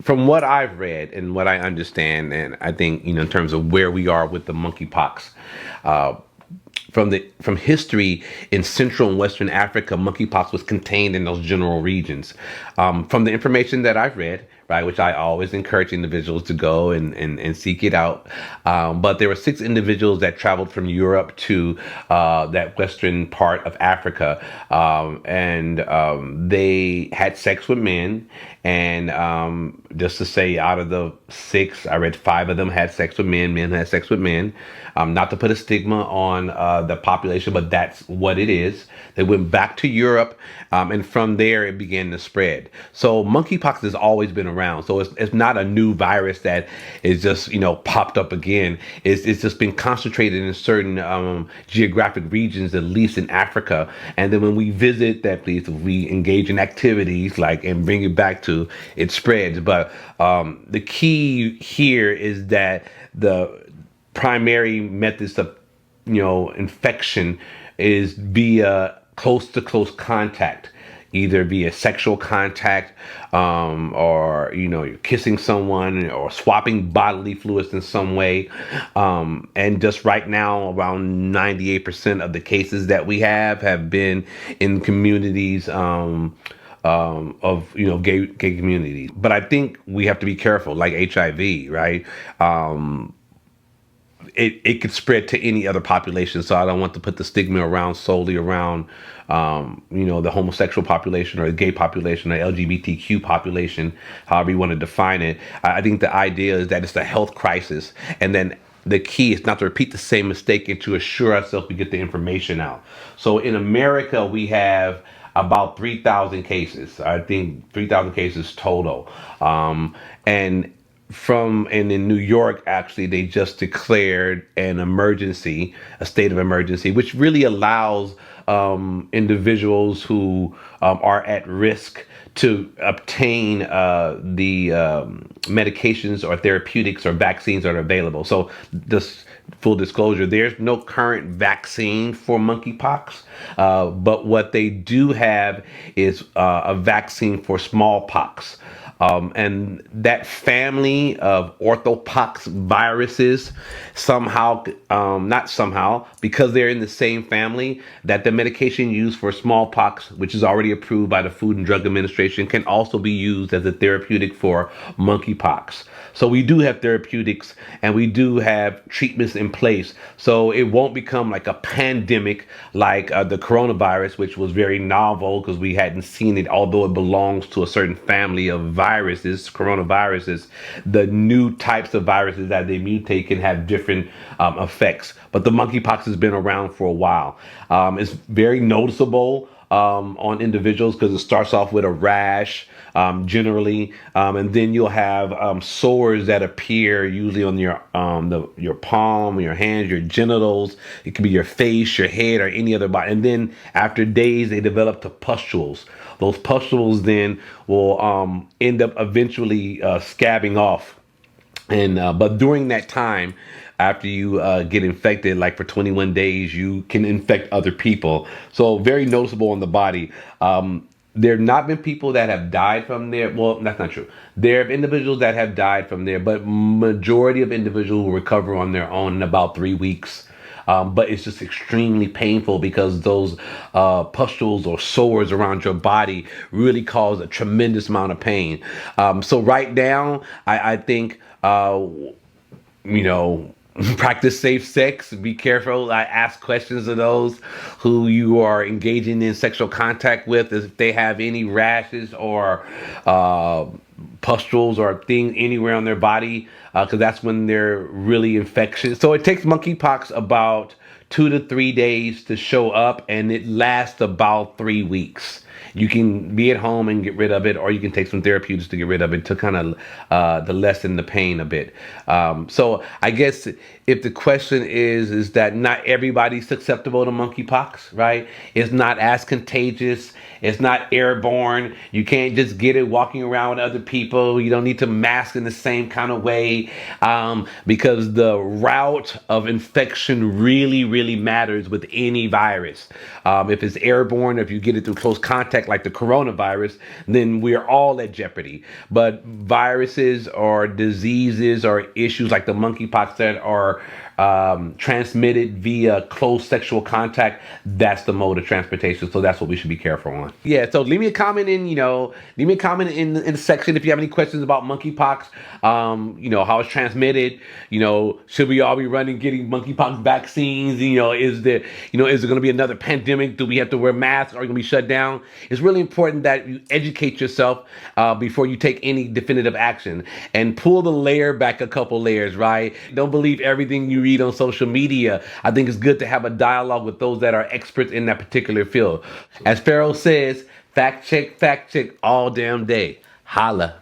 from what I've read and what I understand, and I think in terms of where we are with the monkeypox, uh, from history in Central and Western Africa, monkeypox was contained in those general regions. From the information that I've read, right, which I always encourage individuals to go and seek it out. But there were 6 individuals that traveled from Europe to that western part of Africa, and they had sex with men. And just to say, out of the 6, I read 5 of them had sex with men. Men had sex with men. Not to put a stigma on the population, but that's what it is. They went back to Europe, and from there it began to spread. So monkeypox has always been around. So it's not a new virus that is just popped up again. It's just been concentrated in certain geographic regions, at least in Africa. And then when we visit that place, we engage in activities like and bring it back to it spreads. But the key here is that the primary methods of infection is via close to close contact, either via sexual contact, or you're kissing someone or swapping bodily fluids in some way. And just right now, around 98% of the cases that we have been in communities, of gay communities. But I think we have to be careful, like HIV, right? It could spread to any other population. So I don't want to put the stigma around solely around, the homosexual population or the gay population or LGBTQ population, however you want to define it. I think the idea is that it's a health crisis. And then the key is not to repeat the same mistake and to assure ourselves we get the information out. So in America, we have about 3,000 cases. I think 3,000 cases total. And in New York, actually, they just declared an emergency, a state of emergency, which really allows individuals who are at risk to obtain the medications or therapeutics or vaccines that are available. So this full disclosure, there's no current vaccine for monkeypox, but what they do have is a vaccine for smallpox. And that family of orthopox viruses not somehow, because they're in the same family, that the medication used for smallpox, which is already approved by the Food and Drug Administration, can also be used as a therapeutic for monkeypox. So we do have therapeutics and we do have treatments in place. So it won't become like a pandemic like the coronavirus, which was very novel because we hadn't seen it, although it belongs to a certain family of viruses, coronaviruses. The new types of viruses that they mutate can have different effects. But the monkeypox has been around for a while. It's very noticeable on individuals because it starts off with a rash, generally, and then you'll have sores that appear usually on your palm, your hands, your genitals. It could be your face, your head, or any other body. And then after days, they develop to pustules. Those pustules then will end up eventually scabbing off. And but during that time, after you get infected, like for 21 days, you can infect other people. So very noticeable on the body. There have not been people that have died from there. Well, that's not true. There have individuals that have died from there, but majority of individuals will recover on their own in about 3 weeks. But it's just extremely painful because those pustules or sores around your body really cause a tremendous amount of pain. So right now, I think, practice safe sex. Be careful. I ask questions of those who you are engaging in sexual contact with, if they have any rashes or pustules or things anywhere on their body, because that's when they're really infectious. So it takes monkeypox about 2 to 3 days to show up, and it lasts about 3 weeks. You can be at home and get rid of it, or you can take some therapeutics to get rid of it to kind of to lessen the pain a bit. So I guess if the question is that not everybody's susceptible to monkeypox, right? It's not as contagious. It's not airborne. You can't just get it walking around with other people. You don't need to mask in the same kind of way, because the route of infection really, really matters with any virus. If it's airborne, if you get it through close contact, contact like the coronavirus, then we're all at jeopardy. But viruses or diseases or issues like the monkeypox that are transmitted via close sexual contact, that's the mode of transportation. So that's what we should be careful on. Yeah, so leave me a comment in the section if you have any questions about monkeypox, how it's transmitted, should we all be getting monkeypox vaccines, is there going to be another pandemic? Do we have to wear masks? Are we going to be shut down? It's really important that you educate yourself before you take any definitive action, and pull the layer back a couple layers, right? Don't believe everything you read on social media. I think it's good to have a dialogue with those that are experts in that particular field. As Pharaoh says, fact check all damn day. Holla.